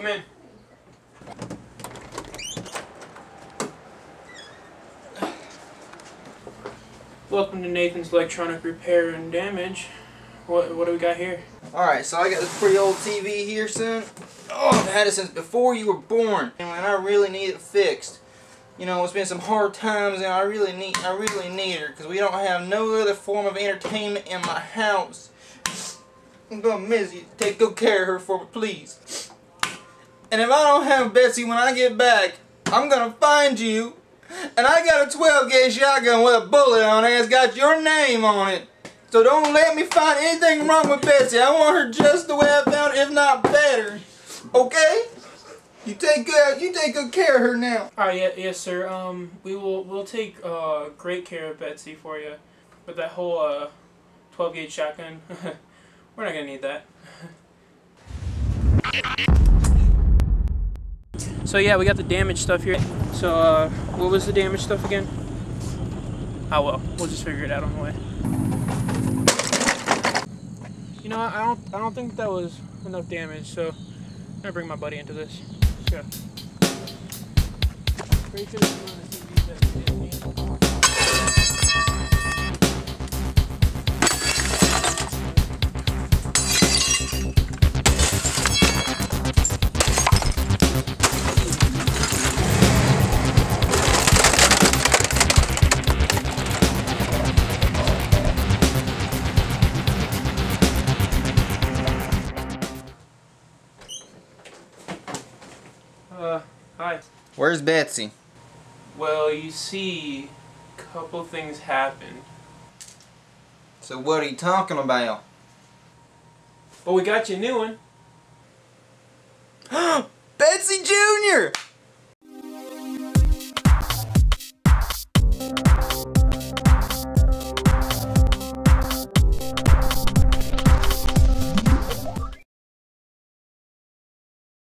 come in. Welcome to Nathan's Electronic Repair and Damage. What do we got here? Alright, so I got this pretty old TV here, son. Oh, I've had it since before you were born. And I really need it fixed. You know, it's been some hard times and I really need her because we don't have no other form of entertainment in my house. I'm gonna miss you. Take good care of her for me, please. And if I don't have Betsy when I get back, I'm gonna find you. And I got a 12-gauge shotgun with a bullet on it. It's got your name on it. So don't let me find anything wrong with Betsy. I want her just the way I found her, if not better. Okay? You take good care of her now. Alright, yes sir. We'll take great care of Betsy for you. But that whole 12-gauge shotgun, we're not gonna need that. So yeah, we got the damage stuff here. So what was the damage stuff again? Oh well, we'll just figure it out on the way. You know, I don't think that was enough damage, so I'm gonna bring my buddy into this. Yeah. Pretty sure this is one of the TVs that we didn't need. Hi. Where's Betsy? Well, you see, a couple things happened. So what are you talking about? But we got you a new one. Betsy Jr.!